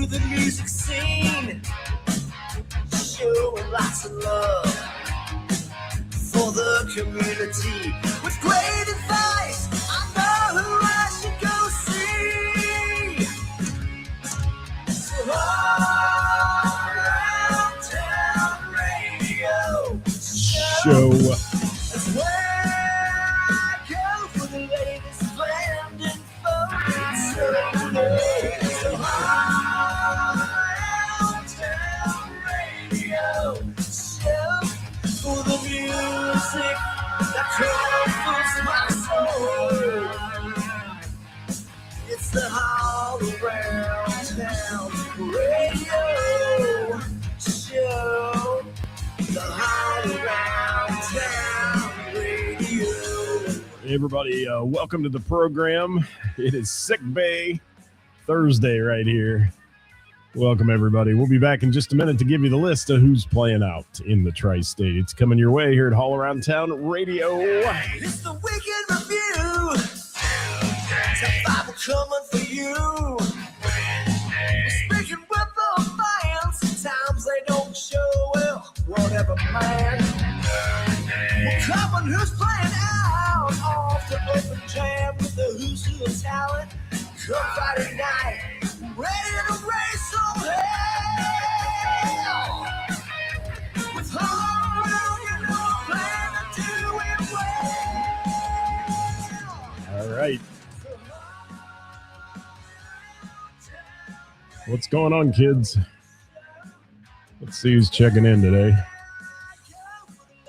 the music scene, showing lots of love for the community. With great advice, I know who I should go see. So all around town radio show. That's where I go for the latest band info. So all town radio show for the music that comforts my soul. It's the all around town radio show. The all around town radio. Hey everybody, welcome to the program. It is Sick Bay Thursday right here. Welcome everybody. We'll be back in just a minute to give you the list of who's playing out in the Tri-State. It's coming your way here at All Around Town Radio. It's the Weekend Review. Top 5 are coming for you. Speaking with the fans, sometimes they don't show well. Whatever, man. We're covering who's playing out off the open jam with the who's who of talent. Come Friday night, ready to race on hell. With all around, you know, plan to do it well. All right. What's going on, kids? Let's see who's checking in today.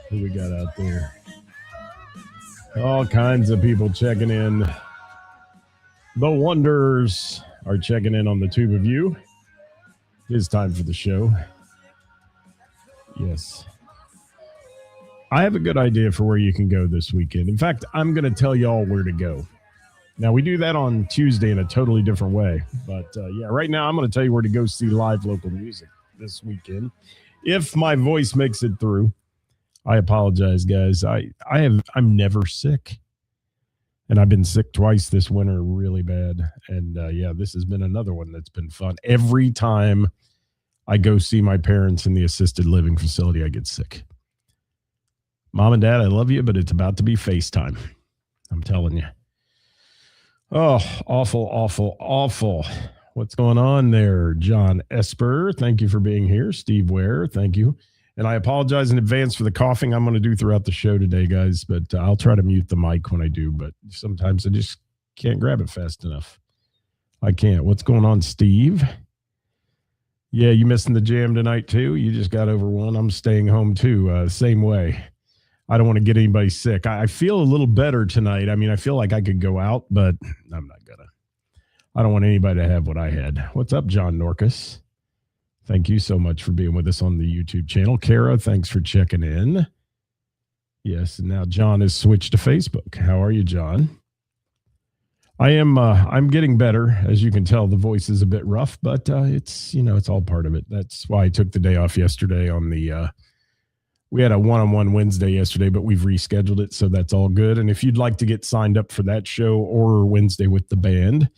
Who we got out there? All kinds of people checking in. The Wonders are checking in on the tube of you. It is time for the show. Yes. I have a good idea for where you can go this weekend. In fact, I'm going to tell y'all where to go. Now, we do that on Tuesday in a totally different way. But, yeah, right now I'm going to tell you where to go see live local music this weekend. If my voice makes it through, I apologize, guys. I'm never sick. And I've been sick twice this winter really bad. And, yeah, this has been another one that's been fun. Every time I go see my parents in the assisted living facility, I get sick. Mom and Dad, I love you, but it's about to be FaceTime. I'm telling you. Oh, awful, awful, awful. What's going on there? John Esper, thank you for being here. Steve Ware, thank you. And I apologize in advance for the coughing I'm going to do throughout the show today, guys, but I'll try to mute the mic when I do, but sometimes I just can't grab it fast enough. I can't. What's going on, Steve? Yeah, you missing the jam tonight, too? You just got over one. I'm staying home, too, same way. I don't want to get anybody sick. I feel a little better tonight. I mean, I feel like I could go out, but I'm not going to. I don't want anybody to have what I had. What's up, John Norcus? Thank you so much for being with us on the YouTube channel. Kara, thanks for checking in. Yes, and now John has switched to Facebook. How are you, John? I'm getting better. As you can tell, the voice is a bit rough, but it's all part of it. That's why I took the day off yesterday on the we had a one-on-one Wednesday yesterday, but we've rescheduled it, so that's all good. And if you'd like to get signed up for that show or Wednesday with the band,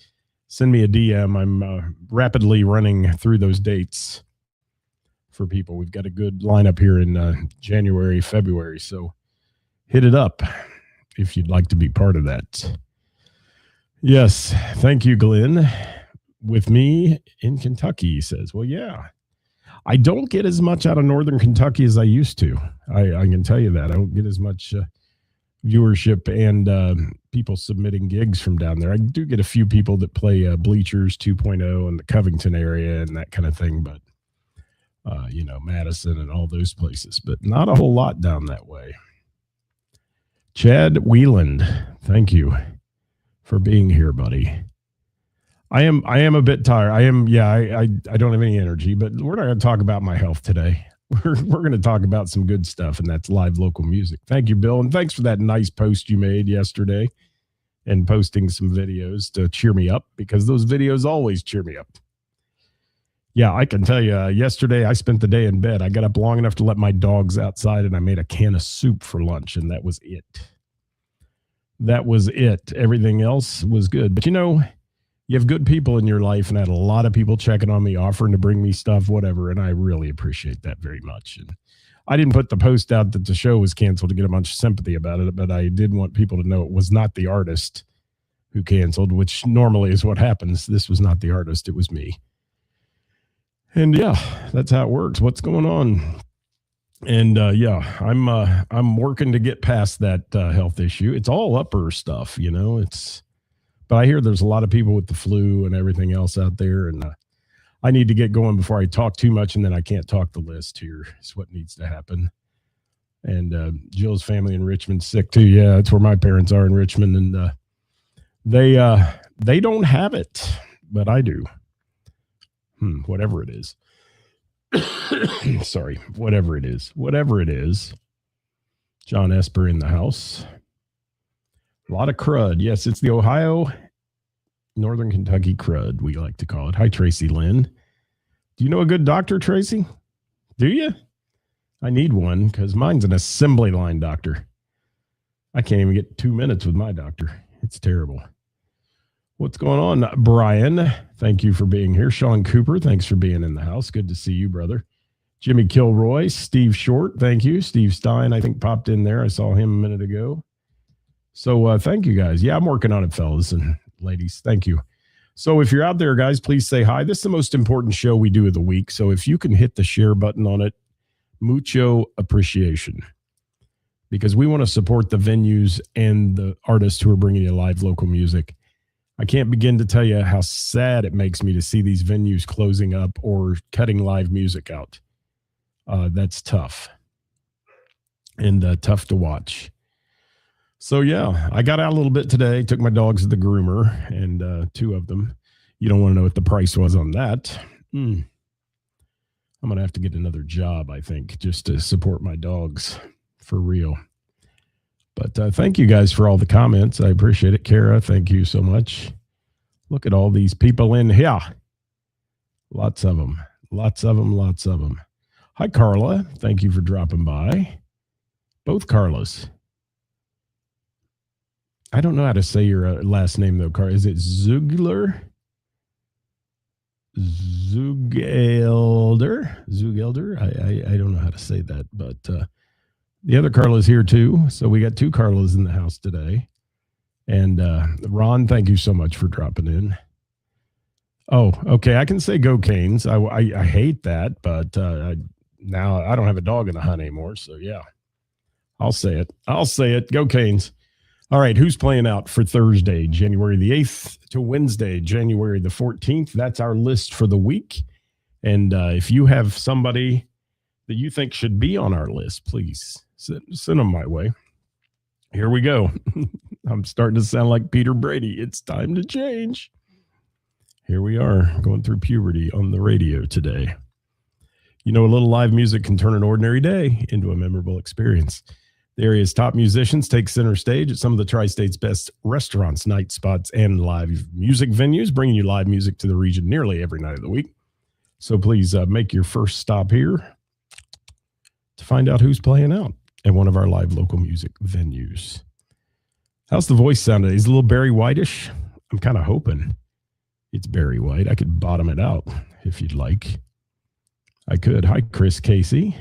send me a DM. I'm rapidly running through those dates for people. We've got a good lineup here in January, February, so hit it up if you'd like to be part of that. Yes, thank you, Glenn. With me in Kentucky, he says. Well, yeah. I don't get as much out of Northern Kentucky as I used to. I can tell you that. I don't get as much viewership and people submitting gigs from down there. I do get a few people that play Bleachers 2.0 in the Covington area and that kind of thing, but, Madison and all those places, but not a whole lot down that way. Chad Wieland, thank you for being here, buddy. I am a bit tired. I don't have any energy, but we're not going to talk about my health today. We're going to talk about some good stuff, and that's live local music. Thank you, Bill, and thanks for that nice post you made yesterday and posting some videos to cheer me up, because those videos always cheer me up. Yeah, I can tell you, yesterday I spent the day in bed. I got up long enough to let my dogs outside, and I made a can of soup for lunch, and that was it. That was it. Everything else was good. But, you have good people in your life, and I had a lot of people checking on me, offering to bring me stuff, whatever, and I really appreciate that very much. And I didn't put the post out that the show was canceled to get a bunch of sympathy about it, but I did want people to know it was not the artist who canceled, which normally is what happens. This was not the artist, it was me. And yeah, that's how it works. What's going on? And yeah, I'm working to get past that health issue. It's all upper stuff, you know. But I hear there's a lot of people with the flu and everything else out there, and I need to get going before I talk too much, and then I can't talk the list here. Is what needs to happen. And Jill's family in Richmond's sick too. Yeah, that's where my parents are in Richmond, and they don't have it, but I do. Whatever it is. Sorry, whatever it is. John Esper in the house. A lot of crud. Yes, it's the Ohio, Northern Kentucky crud, we like to call it. Hi, Tracy Lynn. Do you know a good doctor, Tracy? Do you? I need one because mine's an assembly line doctor. I can't even get 2 minutes with my doctor. It's terrible. What's going on, Brian? Thank you for being here. Sean Cooper, thanks for being in the house. Good to see you, brother. Jimmy Kilroy, Steve Short, thank you. Steve Stein, I think, popped in there. I saw him a minute ago. So thank you, guys. Yeah, I'm working on it, fellas and ladies. Thank you. So if you're out there, guys, please say hi. This is the most important show we do of the week. So if you can hit the share button on it, mucho appreciation. Because we want to support the venues and the artists who are bringing you live local music. I can't begin to tell you how sad it makes me to see these venues closing up or cutting live music out. That's tough. And tough to watch. So, yeah, I got out a little bit today, took my dogs to the groomer, and 2 of them. You don't want to know what the price was on that. I'm going to have to get another job, I think, just to support my dogs for real. But thank you guys for all the comments. I appreciate it. Kara, thank you so much. Look at all these people in here. Lots of them. Hi, Carla. Thank you for dropping by. Both Carlas. I don't know how to say your last name, though, Carl. Is it Zugler? Zugelder? I don't know how to say that, but the other Carla's here, too. So we got 2 Carlas in the house today. And Ron, thank you so much for dropping in. Oh, okay. I can say go Canes. I hate that, but now I don't have a dog in the hunt anymore. So, yeah, I'll say it. Go Canes. All right, who's playing out for Thursday, January the 8th to Wednesday, January the 14th? That's our list for the week. And if you have somebody that you think should be on our list, please send them my way. Here we go. I'm starting to sound like Peter Brady. It's time to change. Here we are, going through puberty on the radio today. You know, a little live music can turn an ordinary day into a memorable experience. The area's top musicians take center stage at some of the Tri-State's best restaurants, night spots, and live music venues, bringing you live music to the region nearly every night of the week. So please make your first stop here to find out who's playing out at one of our live local music venues. How's the voice sounding? Is it a little Barry White-ish? I'm kind of hoping it's Barry White. I could bottom it out if you'd like. I could. Hi, Chris Casey.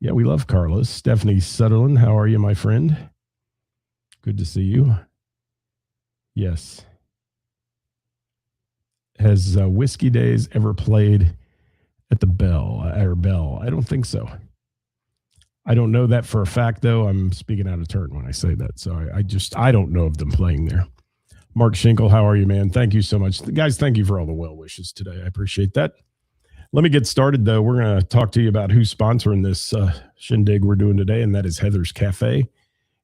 Yeah, we love Carlos. Stephanie Sutherland, how are you, my friend? Good to see you. Yes. Has Whiskey Days ever played at the Bell? I don't think so. I don't know that for a fact, though. I'm speaking out of turn when I say that. So I don't know of them playing there. Mark Schinkel, how are you, man? Thank you so much. Guys, thank you for all the well wishes today. I appreciate that. Let me get started, though. We're going to talk to you about who's sponsoring this shindig we're doing today, and that is Heather's Cafe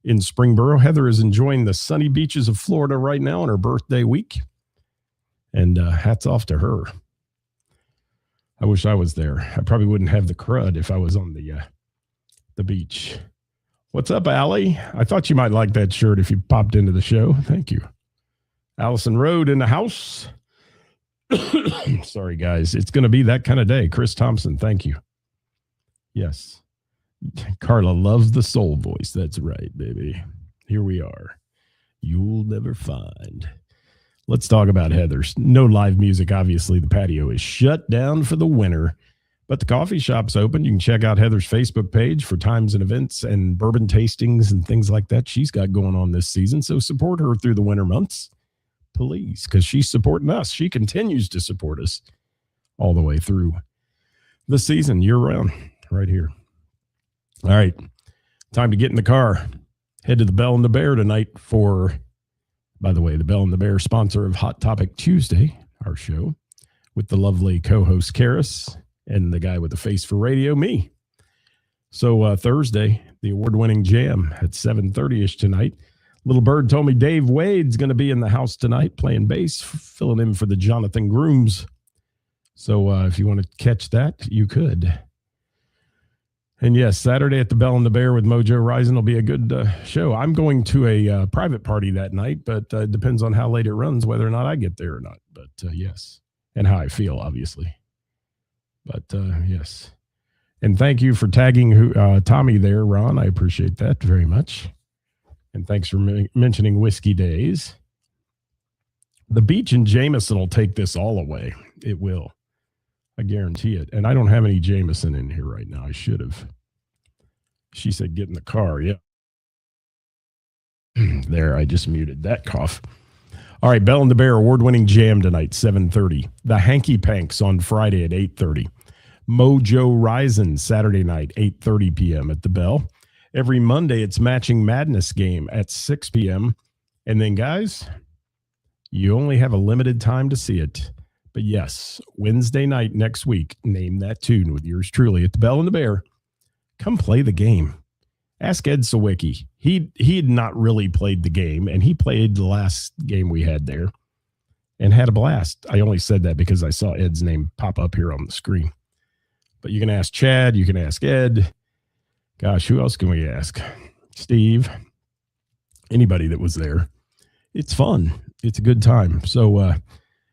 in Springboro. Heather is enjoying the sunny beaches of Florida right now on her birthday week, and hats off to her. I wish I was there. I probably wouldn't have the crud if I was on the beach. What's up, Allie? I thought you might like that shirt if you popped into the show. Thank you. Allison Road in the house. Sorry, guys. It's going to be that kind of day. Chris Thompson, thank you. Yes. Carla loves the soul voice. That's right, baby. Here we are. You'll never find. Let's talk about Heather's. No live music, obviously. The patio is shut down for the winter, but the coffee shop's open. You can check out Heather's Facebook page for times and events and bourbon tastings and things like that she's got going on this season. So support her through the winter months, please, because she's supporting us. She continues to support us all the way through the season, year round, right here. All right, time to get in the car. Head to the Bell and the Bear tonight for, by the way, the Bell and the Bear, sponsor of Hot Topic Tuesday, our show, with the lovely co-host Karis and the guy with the face for radio, me. So Thursday, the award-winning jam at 7:30-ish tonight. Little Bird told me Dave Wade's going to be in the house tonight playing bass, filling in for the Jonathan Grooms. So if you want to catch that, you could. And yes, Saturday at the Bell and the Bear with Mojo Rising will be a good show. I'm going to a private party that night, but it depends on how late it runs, whether or not I get there or not. But yes, and how I feel, obviously. But yes. And thank you for tagging Tommy there, Ron. I appreciate that very much. And thanks for mentioning Whiskey Days. The Beach and Jameson will take this all away. It will. I guarantee it. And I don't have any Jameson in here right now. I should have. She said, get in the car. Yeah. There, I just muted that cough. All right, Bell and the Bear award-winning jam tonight, 7:30. The Hanky Panks on Friday at 8:30. Mojo Rising Saturday night, 8:30 p.m. at the Bell. Every Monday, it's Matching Madness game at 6 p.m. And then, guys, you only have a limited time to see it. But yes, Wednesday night next week, name that tune with yours truly at the Bell and the Bear. Come play the game. Ask Ed Sawicki. He had not really played the game, and he played the last game we had there and had a blast. I only said that because I saw Ed's name pop up here on the screen. But you can ask Chad. You can ask Ed. Gosh, who else can we ask? Steve. Anybody that was there. It's fun. It's a good time. So,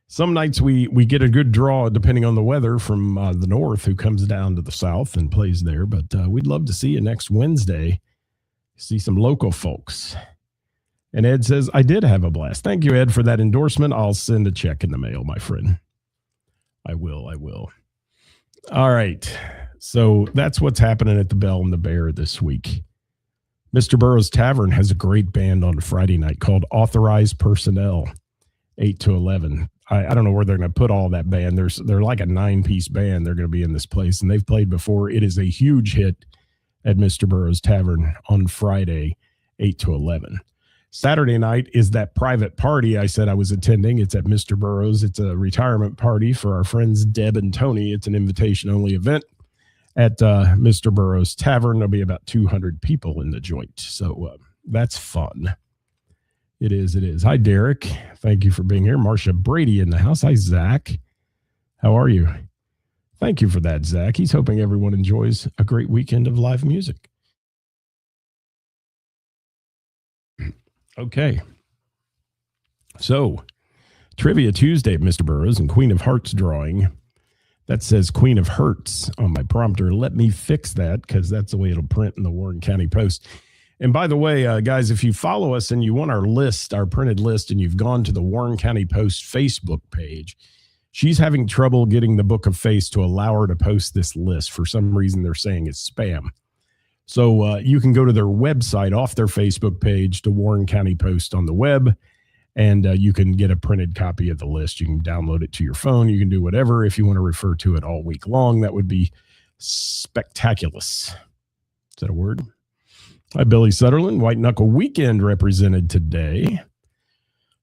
some nights we get a good draw depending on the weather from the north who comes down to the south and plays there. But we'd love to see you next Wednesday. See some local folks. And Ed says, I did have a blast. Thank you, Ed, for that endorsement. I'll send a check in the mail, my friend. I will. All right. So that's what's happening at the Bell and the Bear this week. Mr. Burroughs Tavern has a great band on Friday night called Authorized Personnel, 8 to 11. I don't know where they're going to put all that band. They're like a 9-piece band. They're going to be in this place, and they've played before. It is a huge hit at Mr. Burroughs Tavern on Friday, 8 to 11. Saturday night is that private party I said I was attending. It's at Mr. Burroughs. It's a retirement party for our friends Deb and Tony. It's an invitation-only event at Mr. Burroughs Tavern. There'll be about 200 people in the joint, so that's fun. It is. Hi, Derek. Thank you for being here. Marcia Brady in the house. Hi, Zach. How are you? Thank you for that, Zach. He's hoping everyone enjoys a great weekend of live music. Okay. So, Trivia Tuesday at Mr. Burroughs and Queen of Hearts drawing. That says Queen of Hearts on my prompter. Let me fix that because that's the way it'll print in the Warren County Post. And by the way, guys, if you follow us and you want our list, our printed list, and you've gone to the Warren County Post Facebook page, she's having trouble getting the Book of Face to allow her to post this list. For some reason, they're saying it's spam. So you can go to their website off their Facebook page to Warren County Post on the web, and you can get a printed copy of the list. You can download it to your phone. You can do whatever. If you want to refer to it all week long, that would be spectaculous. Is that a word? Hi, Billy Sutherland. White Knuckle Weekend represented today.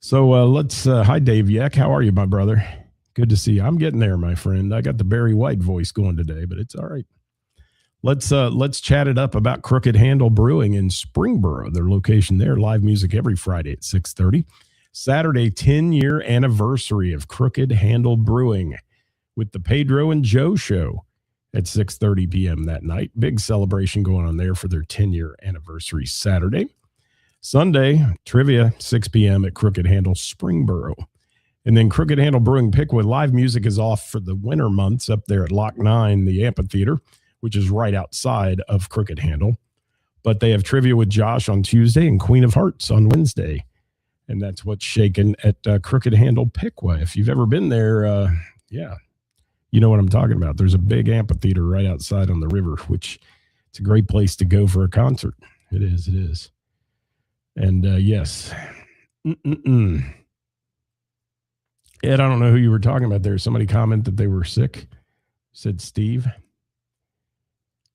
So let's, hi, Dave Yeck. How are you, my brother? Good to see you. I'm getting there, my friend. I got the Barry White voice going today, but it's all right. Let's chat it up about Crooked Handle Brewing in Springboro, their location there. Live music every Friday at 6:30. Saturday, 10-year anniversary of Crooked Handle Brewing with the Pedro and Joe show at 6:30 p.m. that night. Big celebration going on there for their 10-year anniversary Saturday. Sunday, trivia, 6 p.m. at Crooked Handle Springboro. And then Crooked Handle Brewing Pickwood. Live music is off for the winter months up there at Lock 9, the amphitheater, which is right outside of Crooked Handle. But they have trivia with Josh on Tuesday and Queen of Hearts on Wednesday And that's what's shaking at Crooked Handle Piqua. If you've ever been there, yeah, you know what I'm talking about. There's a big amphitheater right outside on the river, which it's a great place to go for a concert. It is. It is. And yes. Ed, I don't know who you were talking about there. Somebody commented that they were sick. Said Steve.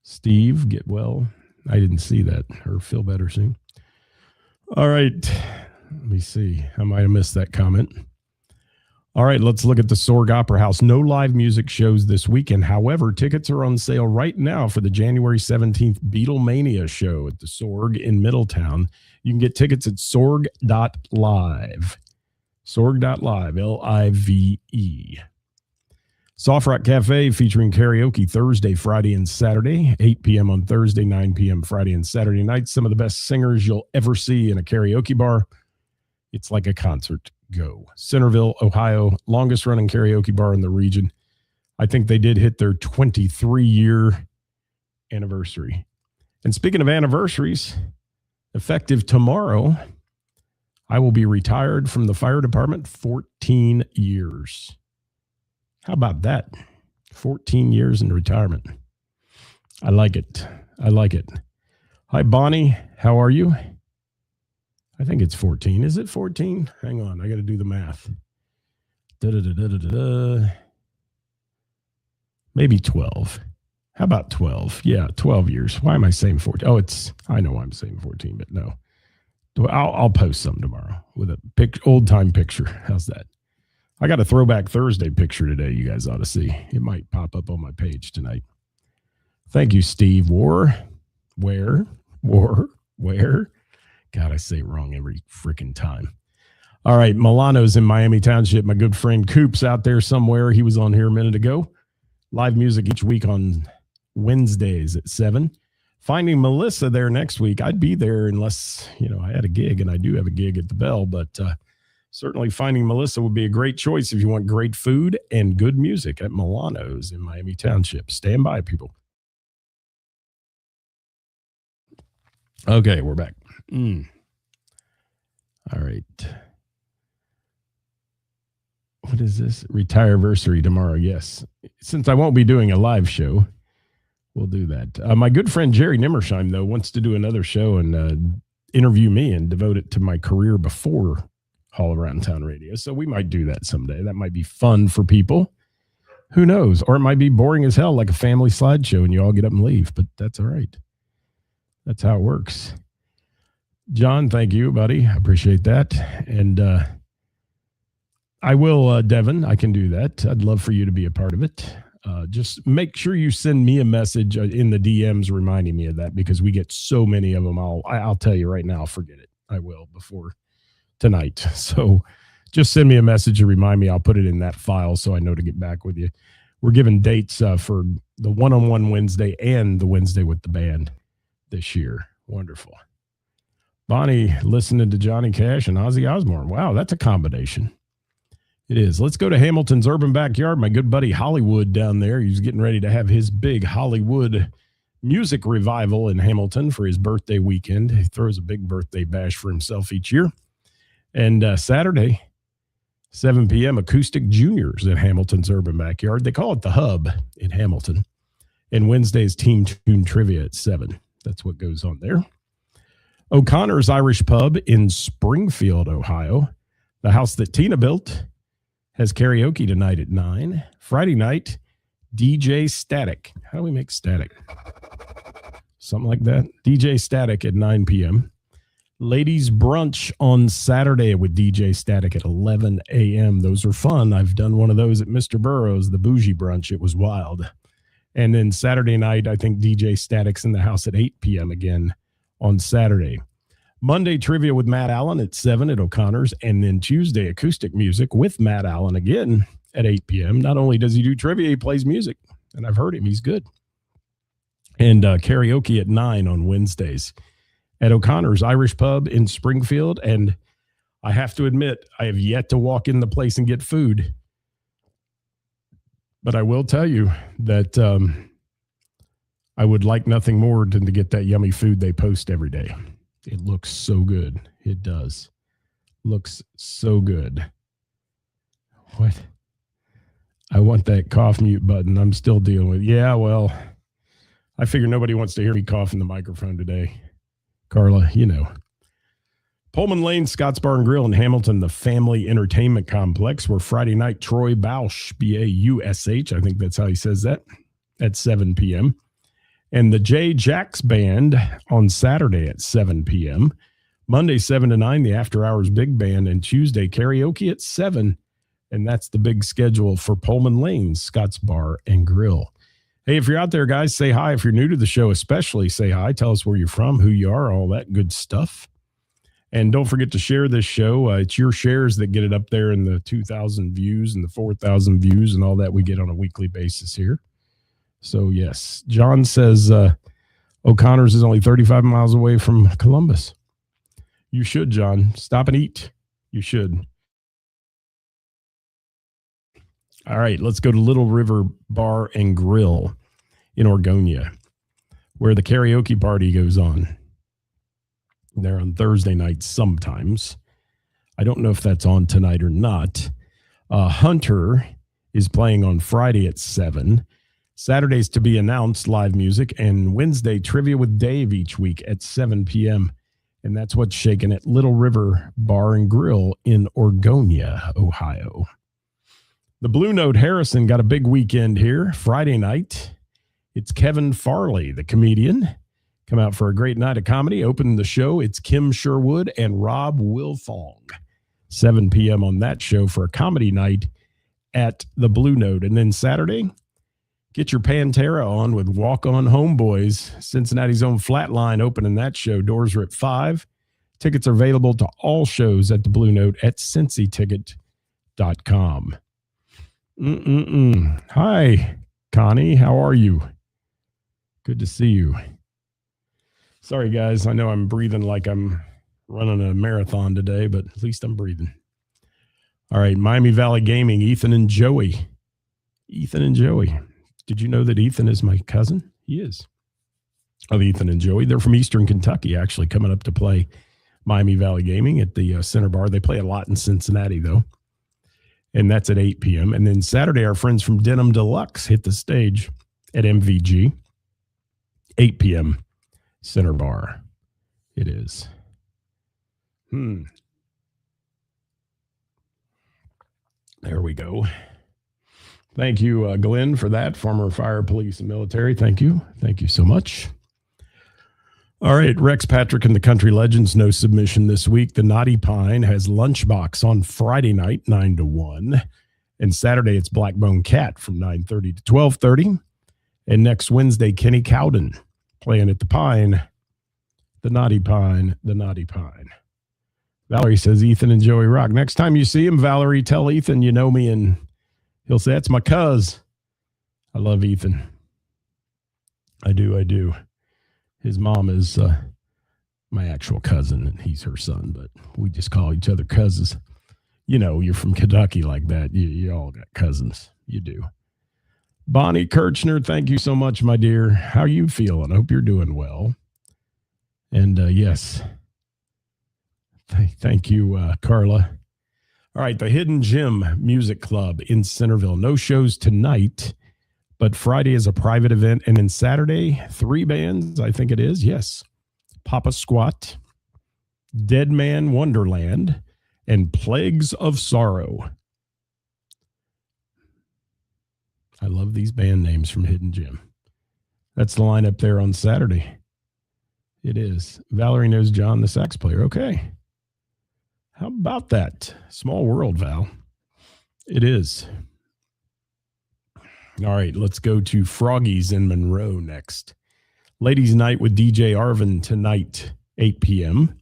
Steve, get well. I didn't see that. Or feel better soon. All right. Let me see. I might have missed that comment. All right, let's look at the Sorg Opera House. No live music shows this weekend. However, tickets are on sale right now for the January 17th Beatlemania show at the Sorg in Middletown. You can get tickets at sorg.live. Sorg.live, L-I-V-E. Soft Rock Cafe featuring karaoke Thursday, Friday, and Saturday, 8 p.m. on Thursday, 9 p.m. Friday and Saturday nights. Some of the best singers you'll ever see in a karaoke bar. It's like a concert. Go. Centerville, Ohio, longest running karaoke bar in the region. I think they did hit their 23-year anniversary. And speaking of anniversaries, effective tomorrow, I will be retired from the fire department 14 years. How about that? 14 years in retirement. I like it. I like it. Hi, Bonnie. How are you? I think it's 14. Is it 14? Hang on. I got to do the math. Maybe 12. How about 12? Yeah, 12 years. Why am I saying 14? Oh, I know why I'm saying 14, but no. I'll post some tomorrow with a old-time picture. How's that? I got a Throwback Thursday picture today you guys ought to see. It might pop up on my page tonight. Thank you, Steve. Where? God, I say it wrong every freaking time. All right, Milano's in Miami Township. My good friend Coop's out there somewhere. He was on here a minute ago. Live music each week on Wednesdays at 7. Finding Melissa there next week. I'd be there unless, I had a gig, and I do have a gig at the Bell, but certainly finding Melissa would be a great choice if you want great food and good music at Milano's in Miami Township. Stand by, people. Okay, we're back. All right. What is this? Retireversary tomorrow. Yes. Since I won't be doing a live show, we'll do that. My good friend Jerry Nimmersheim, though, wants to do another show and interview me and devote it to my career before All Around Town Radio. So we might do that someday. That might be fun for people. Who knows? Or it might be boring as hell, like a family slideshow, and you all get up and leave. But that's all right. That's how it works. John, thank you, buddy. I appreciate that. And I will, Devin, I can do that. I'd love for you to be a part of it. Just make sure you send me a message in the DMs reminding me of that, because we get so many of them. I'll tell you right now, I'll forget it. I will before tonight. So just send me a message to remind me. I'll put it in that file so I know to get back with you. We're giving dates for the one-on-one Wednesday and the Wednesday with the band this year. Wonderful. Bonnie listening to Johnny Cash and Ozzy Osbourne. Wow, that's a combination. It is. Let's go to Hamilton's Urban Backyard. My good buddy Hollywood down there. He's getting ready to have his big Hollywood music revival in Hamilton for his birthday weekend. He throws a big birthday bash for himself each year. And Saturday, 7 p.m., Acoustic Juniors at Hamilton's Urban Backyard. They call it the Hub in Hamilton. And Wednesday's Team Tune Trivia at 7. That's what goes on there. O'Connor's Irish Pub in Springfield, Ohio. The house that Tina built has karaoke tonight at 9. Friday night, DJ Static. How do we make static? Something like that. DJ Static at 9 p.m. Ladies Brunch on Saturday with DJ Static at 11 a.m. Those are fun. I've done one of those at Mr. Burroughs, the bougie brunch. It was wild. And then Saturday night, I think DJ Static's in the house at 8 p.m. again on Saturday. Monday, trivia with Matt Allen at 7 at O'Connor's. And then Tuesday, acoustic music with Matt Allen again at 8 p.m. Not only does he do trivia, he plays music. And I've heard him. He's good. And karaoke at 9 on Wednesdays at O'Connor's Irish Pub in Springfield. And I have to admit, I have yet to walk in the place and get food. But I will tell you that I would like nothing more than to get that yummy food they post every day. It looks so good. It does. looks so good. What? I want that cough mute button. I'm still dealing with. Yeah, well, I figure nobody wants to hear me cough in the microphone today. Carla, you know. Pullman Lane, Scotts Bar and Grill in Hamilton, the Family Entertainment Complex, where Friday night Troy Bausch, B-A-U-S-H, I think that's how he says that, at 7 p.m. And the J. Jacks Band on Saturday at 7 p.m. Monday, 7 to 9, the After Hours Big Band, and Tuesday, karaoke at 7. And that's the big schedule for Pullman Lane, Scotts Bar and Grill. Hey, if you're out there, guys, say hi. If you're new to the show, especially say hi. Tell us where you're from, who you are, all that good stuff. And don't forget to share this show. It's your shares that get it up there in the 2,000 views and the 4,000 views and all that we get on a weekly basis here. So, yes. John says O'Connor's is only 35 miles away from Columbus. You should, John. Stop and eat. You should. All right, let's go to Little River Bar and Grill in Orgonia, where the karaoke party goes on. They're on Thursday nights sometimes. I don't know if that's on tonight or not. Hunter is playing on Friday at 7. Saturdays to be announced, live music, and Wednesday, Trivia with Dave each week at 7 p.m. And that's what's shaking at Little River Bar and Grill in Orgonia, Ohio. The Blue Note Harrison got a big weekend here. Friday night, it's Kevin Farley, the comedian, come out for a great night of comedy. Opening the show, it's Kim Sherwood and Rob Wilfong. 7 p.m. on that show for a comedy night at the Blue Note. And then Saturday, get your Pantera on with Walk On Homeboys, Cincinnati's own Flatline, opening that show. Doors are at 5. Tickets are available to all shows at the Blue Note at cincyticket.com. Hi, Connie. How are you? Good to see you. Sorry, guys. I know I'm breathing like I'm running a marathon today, but at least I'm breathing. All right, Miami Valley Gaming, Ethan and Joey. Ethan and Joey. Did you know that Ethan is my cousin? He is. Of Ethan and Joey. They're from Eastern Kentucky, actually, coming up to play Miami Valley Gaming at the Center Bar. They play a lot in Cincinnati, though. And that's at 8 p.m. And then Saturday, our friends from Denim Deluxe hit the stage at MVG. 8 p.m. Center Bar. It is. There we go. Thank you, Glenn, for that. Former fire, police, and military. Thank you. Thank you so much. All right, Rex Patrick and the Country Legends, no submission this week. The Naughty Pine has Lunchbox on Friday night, 9 to 1. And Saturday, it's Blackbone Cat from 9:30 to 12:30. And next Wednesday, Kenny Cowden playing at the Pine. The Naughty Pine, the Naughty Pine. Valerie says, Ethan and Joey rock. Next time you see him, Valerie, tell Ethan you know me, and he'll say, that's my cuz. I love Ethan. I do. His mom is my actual cousin, and he's her son, but we just call each other cousins. You know, you're from Kentucky like that. You all got cousins. You do. Bonnie Kirchner, thank you so much, my dear. How are you feeling? I hope you're doing well. And yes, thank you, Carla. All right, the Hidden Gem Music Club in Centerville. No shows tonight, but Friday is a private event. And then Saturday, 3 bands, I think it is. Yes. Papa Squat, Dead Man Wonderland, and Plagues of Sorrow. I love these band names from Hidden Gem. That's the lineup there on Saturday. It is. Valerie knows John, the sax player. Okay. How about that? Small world, Val. It is. All right, let's go to Froggy's in Monroe next. Ladies' Night with DJ Arvin tonight, 8 p.m.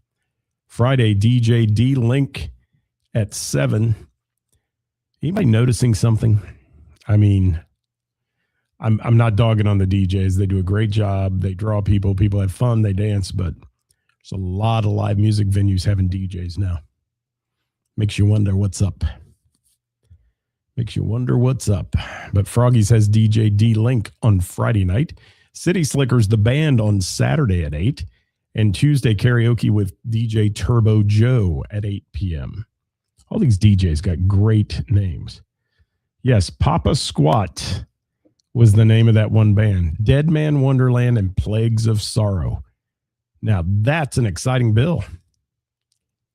Friday, DJ D-Link at 7. Anybody noticing something? I mean, I'm not dogging on the DJs. They do a great job. They draw people. People have fun. They dance. But there's a lot of live music venues having DJs now. Makes you wonder what's up. But Froggy's has DJ D-Link on Friday night. City Slickers, the band, on Saturday at 8. And Tuesday, karaoke with DJ Turbo Joe at 8 p.m. All these DJs got great names. Yes, Papa Squat was the name of that one band. Dead Man Wonderland and Plagues of Sorrow. Now, that's an exciting bill.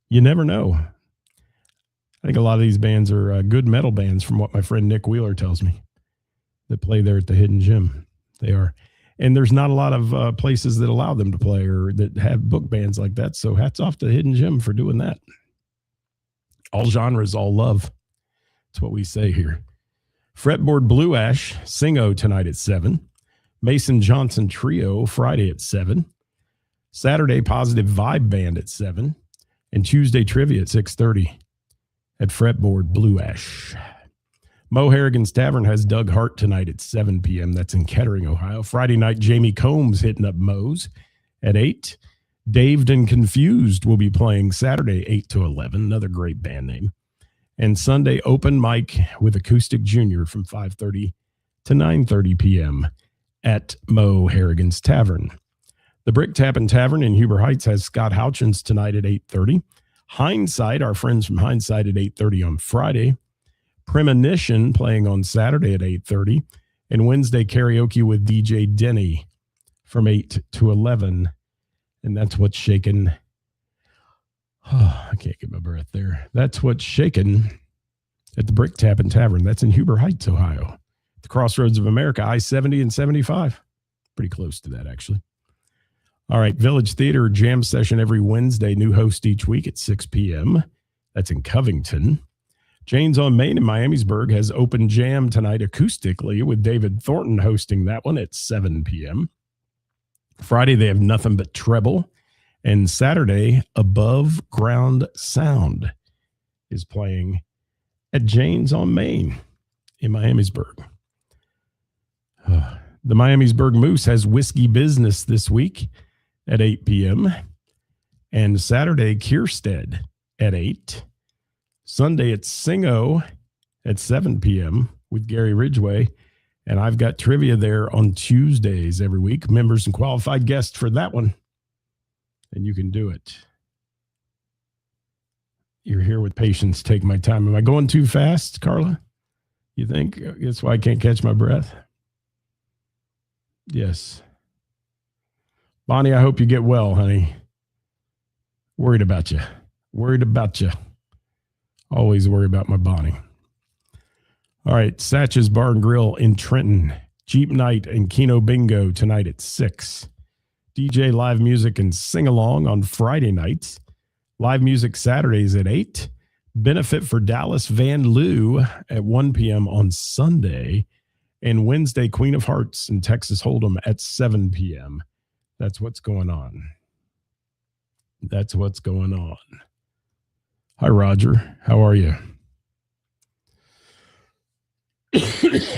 You never know. I think a lot of these bands are good metal bands from what my friend Nick Wheeler tells me that play there at the Hidden Gym. They are. And there's not a lot of places that allow them to play or that have book bands like that. So hats off to Hidden Gym for doing that. All genres, all love. That's what we say here. Fretboard Blue Ash, Singo tonight at 7. Mason Johnson Trio, Friday at 7. Saturday, Positive Vibe Band at 7. And Tuesday, Trivia at 6:30 at Fretboard Blue Ash. Mo Harrigan's Tavern has Doug Hart tonight at 7 p.m. That's in Kettering, Ohio. Friday night, Jamie Combs hitting up Mo's at 8. Daved and Confused will be playing Saturday, 8 to 11. Another great band name. And Sunday, open mic with Acoustic Junior from 5:30 to 9:30 p.m. at Mo Harrigan's Tavern. The Brick Tappin' Tavern in Huber Heights has Scott Houchins tonight at 8:30. Hindsight, our friends from Hindsight at 8:30 on Friday. Premonition playing on Saturday at 8:30. And Wednesday, karaoke with DJ Denny from 8 to 11. And that's what's shaking. Oh, I can't get my breath there. That's what's shaking at the Brick Tappin' Tavern. That's in Huber Heights, Ohio. The Crossroads of America, I-70 and 75. Pretty close to that, actually. All right, Village Theater Jam Session every Wednesday. New host each week at 6 p.m. That's in Covington. Jane's on Main in Miamisburg has open jam tonight acoustically with David Thornton hosting that one at 7 p.m. Friday, they have Nothing But Treble. And Saturday, Above Ground Sound is playing at Jane's on Main in Miamisburg. The Miamisburg Moose has Whiskey Business this week at 8 p.m. And Saturday, Kierstead at 8. Sunday, it's Singo at 7 p.m. with Gary Ridgway. And I've got trivia there on Tuesdays every week. Members and qualified guests for that one. And you can do it. You're here with patience. Take my time. Am I going too fast, Carla? You think? That's why I can't catch my breath? Yes. Bonnie, I hope you get well, honey. Worried about you. Worried about you. Always worry about my Bonnie. All right, Satch's Bar and Grill in Trenton. Jeep Night and Keno Bingo tonight at 6. DJ live music and sing-along on Friday nights. Live music Saturdays at 8. Benefit for Dallas Van Loo at 1 p.m. on Sunday. And Wednesday, Queen of Hearts and Texas Hold'em at 7 p.m. That's what's going on. That's what's going on. Hi, Roger. How are you?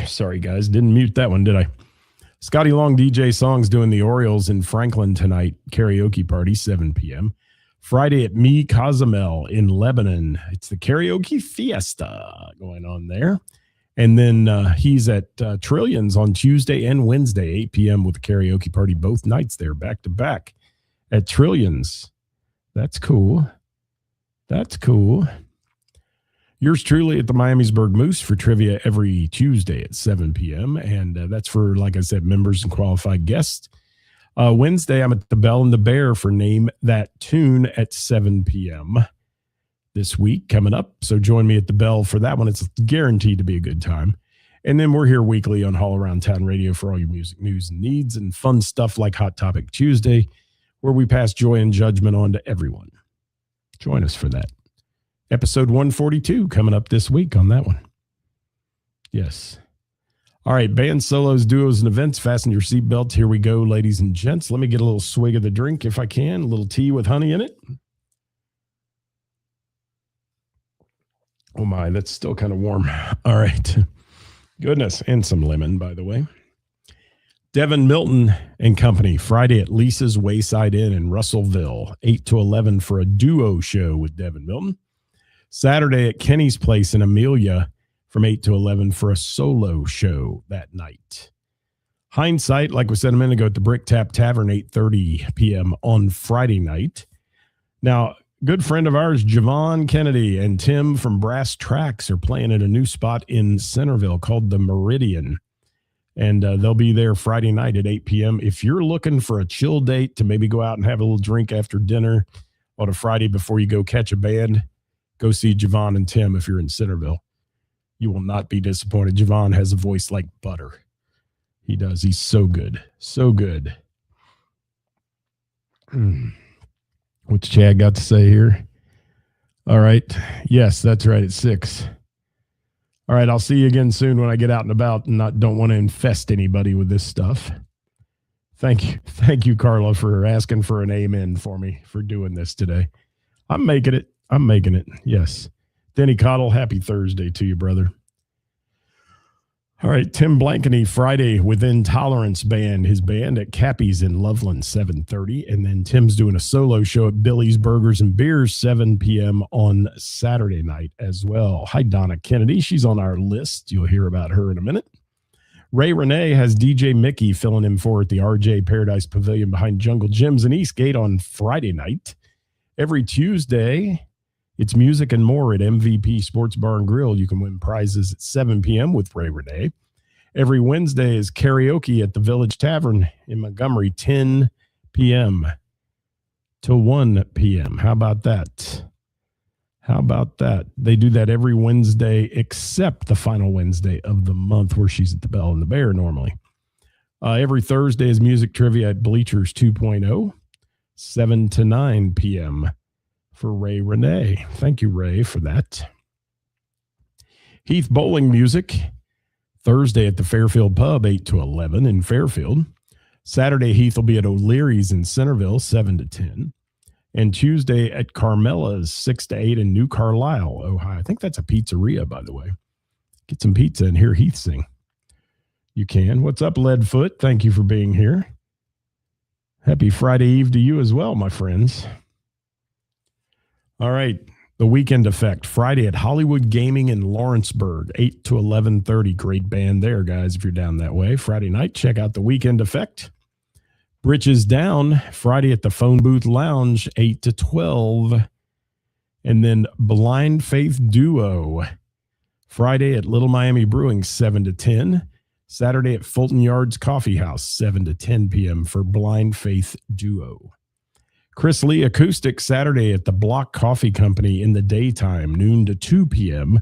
Sorry, guys. Didn't mute that one, did I? Scotty Long DJ Songs doing the Orioles in Franklin tonight. Karaoke party, 7 p.m. Friday at Me Cozumel in Lebanon. It's the karaoke fiesta going on there. And then he's at Trillions on Tuesday and Wednesday, 8 p.m. with the karaoke party both nights there, back to back at Trillions. That's cool. That's cool. Yours truly at the Miamisburg Moose for trivia every Tuesday at 7 p.m. And that's for, like I said, members and qualified guests. Wednesday, I'm at the Bell and the Bear for Name That Tune at 7 p.m. this week coming up. So join me at the Bell for that one. It's guaranteed to be a good time. And then we're here weekly on All Around Town Radio for all your music news and needs and fun stuff like Hot Topic Tuesday, where we pass joy and judgment on to everyone. Join us for that. Episode 142 coming up this week on that one. Yes. All right, bands, solos, duos, and events. Fasten your seatbelts. Here we go, ladies and gents. Let me get a little swig of the drink if I can. A little tea with honey in it. Oh my, that's still kind of warm. All right. Goodness. And some lemon, by the way. Devin Milton and Company, Friday at Lisa's Wayside Inn in Russellville, 8 to 11 for a duo show with Devin Milton. Saturday at Kenny's Place in Amelia from 8 to 11 for a solo show that night. Hindsight, like we said a minute ago, at the Brick Tap Tavern, 8:30 p.m. on Friday night. Now, good friend of ours, Javon Kennedy and Tim from Brass Tracks are playing at a new spot in Centerville called the Meridian. And they'll be there Friday night at 8 p.m. If you're looking for a chill date to maybe go out and have a little drink after dinner on a Friday before you go catch a band, go see Javon and Tim if you're in Centerville. You will not be disappointed. Javon has a voice like butter. He does. He's so good. So good. What's Chad got to say here? All right. Yes, that's right. It's 6. All right. I'll see you again soon when I get out and about and don't want to infest anybody with this stuff. Thank you. Thank you, Carla, for asking for an amen for me for doing this today. I'm making it. I'm making it. Yes. Denny Cottle, happy Thursday to you, brother. All right, Tim Blankeny, Friday with Intolerance Band, his band at Cappy's in Loveland, 7:30. And then Tim's doing a solo show at Billy's Burgers and Beers, 7 p.m. on Saturday night as well. Hi, Donna Kennedy. She's on our list. You'll hear about her in a minute. Ray Renee has DJ Mickey filling in for at the RJ Paradise Pavilion behind Jungle Gyms in Eastgate on Friday night. Every Tuesday, it's music and more at MVP Sports Bar and Grill. You can win prizes at 7 p.m. with Ray Renee. Every Wednesday is karaoke at the Village Tavern in Montgomery, 10 p.m. to 1 p.m. How about that? How about that? They do that every Wednesday except the final Wednesday of the month where she's at the Bell and the Bear normally. Every Thursday is music trivia at Bleachers 2.0, 7 to 9 p.m. for Ray Renee. Thank you, Ray, for that. Heath Bowling Music, Thursday at the Fairfield Pub, 8 to 11 in Fairfield. Saturday, Heath will be at O'Leary's in Centerville, 7 to 10. And Tuesday at Carmela's, 6 to 8 in New Carlisle, Ohio. I think that's a pizzeria, by the way. Get some pizza and hear Heath sing. You can. What's up, Leadfoot? Thank you for being here. Happy Friday Eve to you as well, my friends. All right. The Weekend Effect, Friday at Hollywood Gaming in Lawrenceburg, 8 to 11:30. Great band there, guys, if you're down that way. Friday night, check out The Weekend Effect. Britches Down, Friday at the Phone Booth Lounge, 8 to 12. And then Blind Faith Duo, Friday at Little Miami Brewing, 7 to 10. Saturday at Fulton Yards Coffee House, 7 to 10 p.m. for Blind Faith Duo. Chris Lee Acoustic, Saturday at the Block Coffee Company in the daytime, noon to 2 p.m.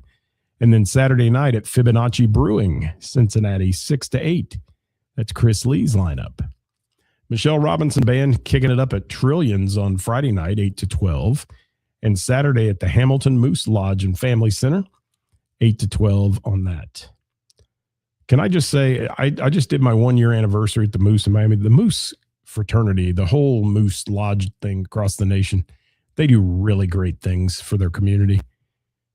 And then Saturday night at Fibonacci Brewing, Cincinnati, 6 to 8. That's Chris Lee's lineup. Michelle Robinson Band kicking it up at Trillions on Friday night, 8 to 12. And Saturday at the Hamilton Moose Lodge and Family Center, 8 to 12 on that. Can I just say, I just did my 1-year anniversary at the Moose in Miami. The Moose fraternity, the whole Moose Lodge thing across the nation, they do really great things for their community.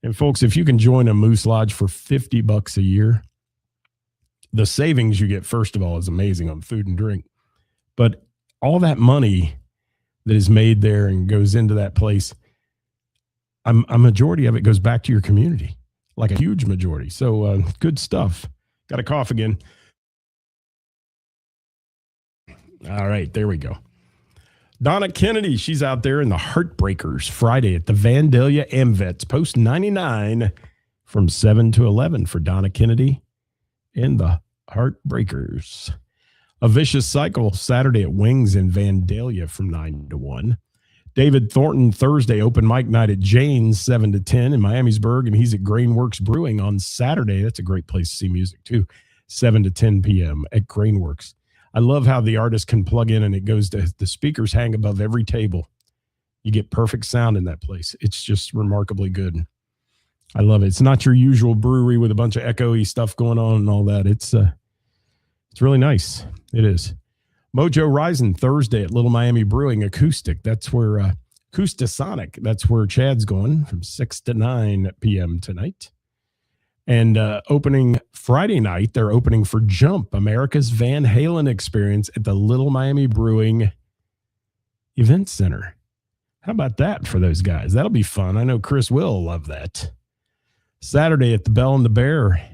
And folks, if you can join a Moose Lodge for $50 a year, the savings you get, first of all, is amazing on food and drink. But all that money that is made there and goes into that place, a majority of it goes back to your community, like a huge majority. So good stuff. Got a cough again. All right, there we go. Donna Kennedy, she's out there in the Heartbreakers Friday at the Vandalia AmVets, post 99 from 7 to 11 for Donna Kennedy in the Heartbreakers. A Vicious Cycle Saturday at Wings in Vandalia from 9 to 1. David Thornton Thursday open mic night at Jane's 7 to 10 in Miamisburg, and he's at Grainworks Brewing on Saturday. That's a great place to see music too. 7 to 10 p.m. at Grainworks. I love how the artist can plug in and it goes to the speakers hang above every table. You get perfect sound in that place. It's just remarkably good. I love it. It's not your usual brewery with a bunch of echoey stuff going on and all that. It's really nice. It is. Mojo Rising Thursday at Little Miami Brewing Acoustic. That's where Acoustasonic. That's where Chad's going from 6 to 9 p.m. tonight. And opening Friday night, they're opening for Jump, America's Van Halen experience at the Little Miami Brewing Event Center. How about that for those guys? That'll be fun. I know Chris will love that. Saturday at the Bell and the Bear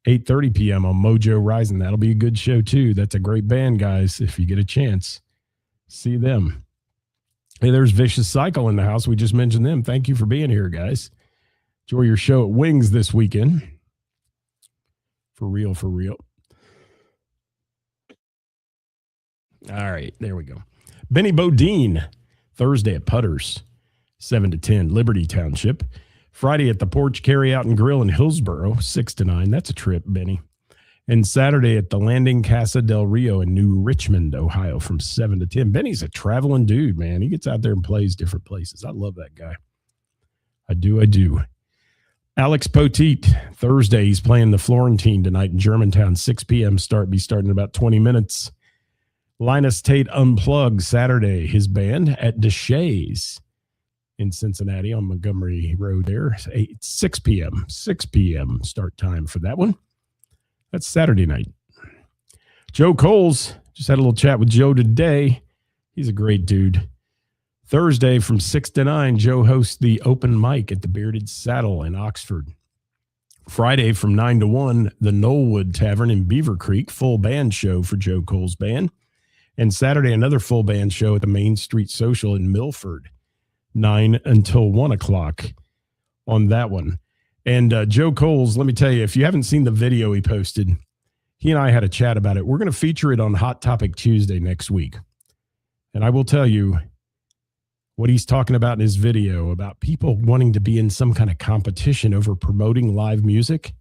8:30 p.m. on Mojo Rising. That'll be a good show, too. That's a great band, guys. If you get a chance, see them. Hey, there's Vicious Cycle in the house. We just mentioned them. Thank you for being here, guys. Enjoy your show at Wings this weekend. For real, for real. All right, there we go. Benny Bodine, Thursday at Putters, 7 to 10, Liberty Township. Friday at the Porch Carryout and Grill in Hillsboro, 6 to 9. That's a trip, Benny. And Saturday at the Landing Casa del Rio in New Richmond, Ohio, from 7 to 10. Benny's a traveling dude, man. He gets out there and plays different places. I love that guy. I do. Alex Poteet, Thursday, he's playing the Florentine tonight in Germantown, 6 p.m. Be starting in about 20 minutes. Linus Tate Unplugged, Saturday, his band at Deshays in Cincinnati on Montgomery Road there. 6 p.m. start time for that one. That's Saturday night. Joe Coles, just had a little chat with Joe today. He's a great dude. Thursday from 6 to 9, Joe hosts the open mic at the Bearded Saddle in Oxford. Friday from 9 to 1, the Knollwood Tavern in Beaver Creek, full band show for Joe Cole's band. And Saturday, another full band show at the Main Street Social in Milford, 9 until 1 o'clock on that one. And Joe Coles, let me tell you, if you haven't seen the video he posted, he and I had a chat about it. We're going to feature it on Hot Topic Tuesday next week. And I will tell you what he's talking about in his video about people wanting to be in some kind of competition over promoting live music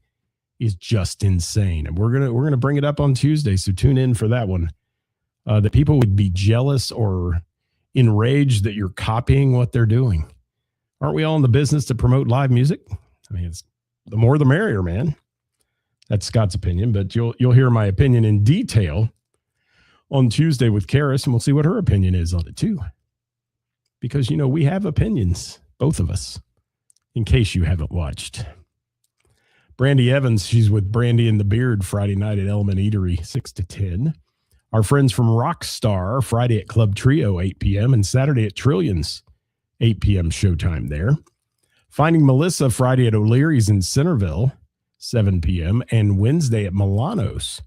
is just insane. And we're going to bring it up on Tuesday, so tune in for that one. That people would be jealous or enraged that you're copying what they're doing. Aren't we all in the business to promote live music? I mean, it's the more the merrier, man. That's Scott's opinion, but you'll hear my opinion in detail on Tuesday with Karis, and we'll see what her opinion is on it too. Because, we have opinions, both of us, in case you haven't watched. Brandy Evans, she's with Brandy and the Beard Friday night at Element Eatery, 6 to 10. Our friends from Rockstar, Friday at Club Trio, 8 p.m., and Saturday at Trillions, 8 p.m. showtime there. Finding Melissa, Friday at O'Leary's in Centerville, 7 p.m., and Wednesday at Milano's,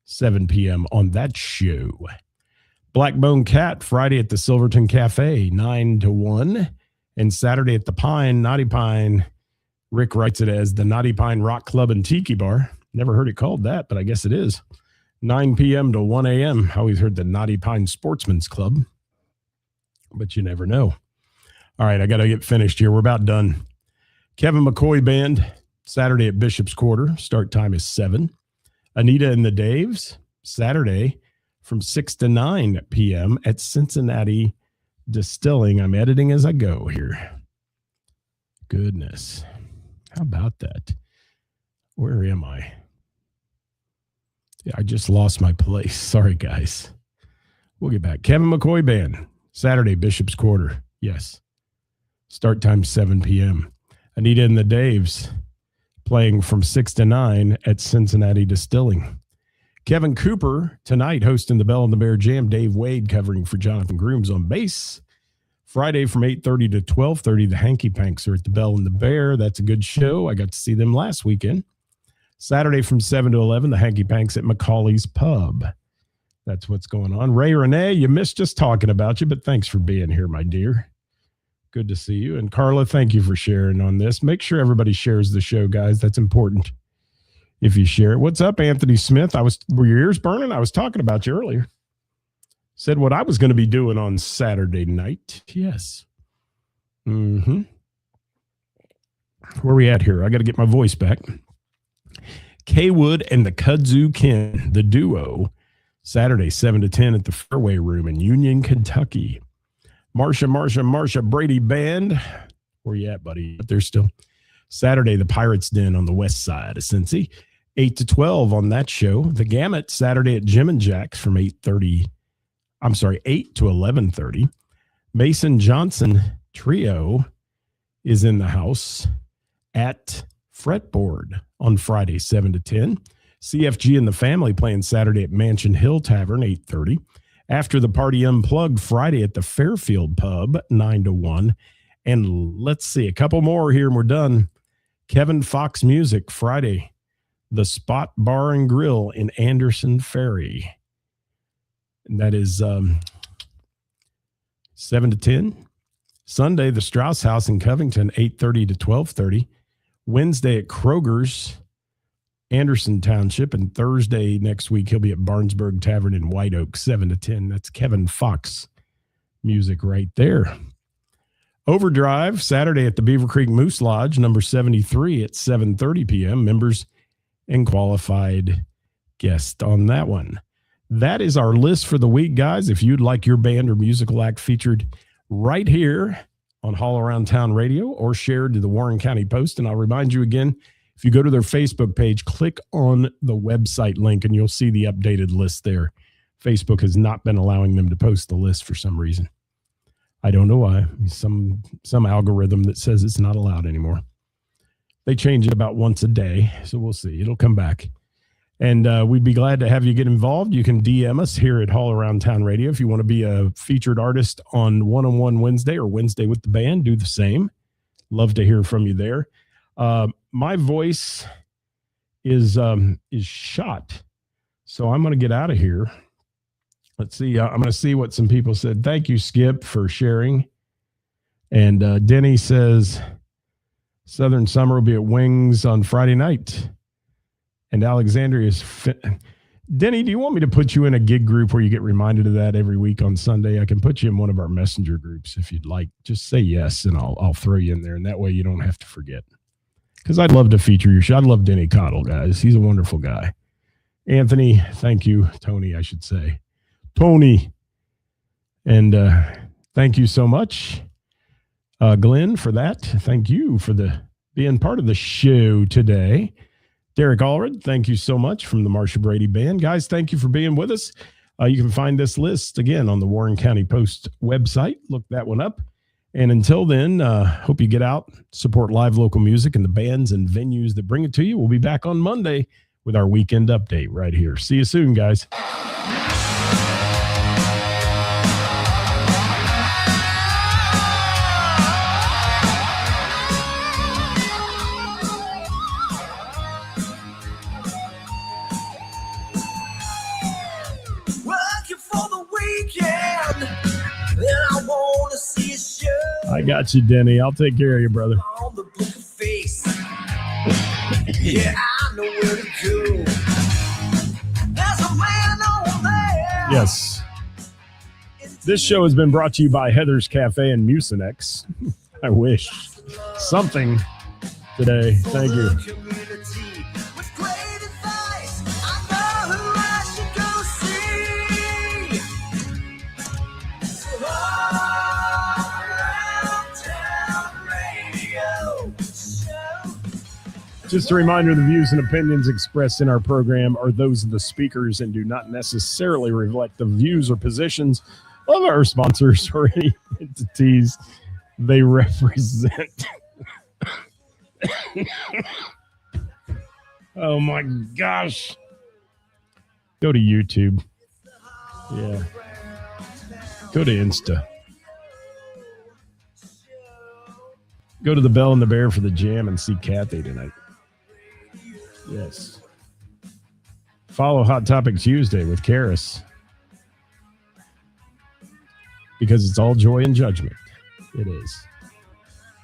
7 p.m. on that show. Blackbone Cat, Friday at the Silverton Cafe, 9 to 1, and Saturday at the Pine, Naughty Pine. Rick writes it as the Naughty Pine Rock Club and Tiki Bar. Never heard it called that, but I guess it is. 9 p.m. to 1 a.m. I always heard the Naughty Pine Sportsman's Club, but you never know. All right, I got to get finished here. We're about done. Kevin McCoy Band, Saturday at Bishop's Quarter. Start time is 7. Anita and the Daves, Saturday from 6 to 9 p.m. at Cincinnati Distilling. I'm editing as I go here. Goodness. How about that? Where am I? Yeah, I just lost my place. Sorry, guys. We'll get back. Kevin McCoy Band, Saturday, Bishop's Quarter. Yes. Start time 7 p.m. Anita and the Daves playing from 6 to 9 at Cincinnati Distilling. Kevin Cooper tonight hosting the Bell and the Bear Jam. Dave Wade covering for Jonathan Grooms on bass. Friday from 8:30 to 12:30, the Hanky Panks are at the Bell and the Bear. That's a good show. I got to see them last weekend. Saturday from 7 to 11, the Hanky Panks at Macaulay's Pub. That's what's going on. Ray Renee, you missed just talking about you, but thanks for being here, my dear. Good to see you. And Carla, thank you for sharing on this. Make sure everybody shares the show, guys. That's important if you share it. What's up, Anthony Smith? Were your ears burning? I was talking about you earlier. Said what I was going to be doing on Saturday night. Yes. Mm-hmm. Where are we at here? I got to get my voice back. K Wood and the Kudzu Kin, the duo, Saturday, 7 to 10 at the Fairway Room in Union, Kentucky. Marsha Brady Band. Where you at, buddy? But they're still. Saturday, the Pirates Den on the west side of Cincy. 8 to 12 on that show. The Gamut, Saturday at Jim and Jack's from 8 to 11:30. Mason Johnson Trio is in the house at Fretboard on Friday, 7 to 10. CFG and the Family playing Saturday at Mansion Hill Tavern, 8:30. After the Party Unplugged, Friday at the Fairfield Pub, 9 to 1. And let's see, a couple more here and we're done. Kevin Fox Music, Friday, the Spot Bar and Grill in Anderson Ferry. And that is 7 to 10. Sunday, the Strauss House in Covington, 8:30 to 12:30. Wednesday at Kroger's, Anderson Township. And Thursday next week, he'll be at Barnesburg Tavern in White Oak, 7 to 10. That's Kevin Fox music right there. Overdrive, Saturday at the Beaver Creek Moose Lodge, number 73 at 7:30 p.m. Members and qualified guests on that one. That is our list for the week, guys. If you'd like your band or musical act featured right here on Haul Around Town Radio or shared to the Warren County Post, and I'll remind you again, if you go to their Facebook page, click on the website link and you'll see the updated list there. Facebook has not been allowing them to post the list for some reason. I don't know why. Some algorithm that says it's not allowed anymore. They change it about once a day, so we'll see. It'll come back. And we'd be glad to have you get involved. You can DM us here at Haul Around Town Radio. If you want to be a featured artist on One-on-One Wednesday or Wednesday with the band, do the same. Love to hear from you there. My voice is shot, so I'm going to get out of here. Let's see. I'm going to see what some people said. Thank you, Skip, for sharing. And Denny says, Southern Summer will be at Wings on Friday night. And Alexandria's Denny, do you want me to put you in a gig group where you get reminded of that every week on Sunday? I can put you in one of our messenger groups if you'd like. Just say yes, and I'll throw you in there. And that way you don't have to forget. Because I'd love to feature your show. I love Denny Cottle, guys. He's a wonderful guy. Anthony, thank you. Tony, I should say. Tony. And thank you so much, Glenn, for that. Thank you for being part of the show today. Derek Allred, thank you so much from the Marsha Brady Band. Guys, thank you for being with us. You can find this list, again, on the Warren County Post website. Look that one up. And until then, hope you get out, support live local music and the bands and venues that bring it to you. We'll be back on Monday with our weekend update right here. See you soon, guys. I got you, Denny. I'll take care of you, brother. On the book of face. Yeah, I know where to go. There's a man over there. Yes. This show has been brought to you by Heather's Cafe and Mucinex. I wish. Something today. Thank you. Just a reminder, the views and opinions expressed in our program are those of the speakers and do not necessarily reflect the views or positions of our sponsors or any entities they represent. Oh my gosh. Go to YouTube. Yeah. Go to Insta. Go to the Bell and the Bear for the jam and see Kathy tonight. Yes. Follow Hot Topic Tuesday with Karis. Because it's all joy and judgment. It is.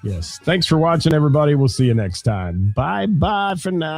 Yes. Thanks for watching, everybody. We'll see you next time. Bye-bye for now.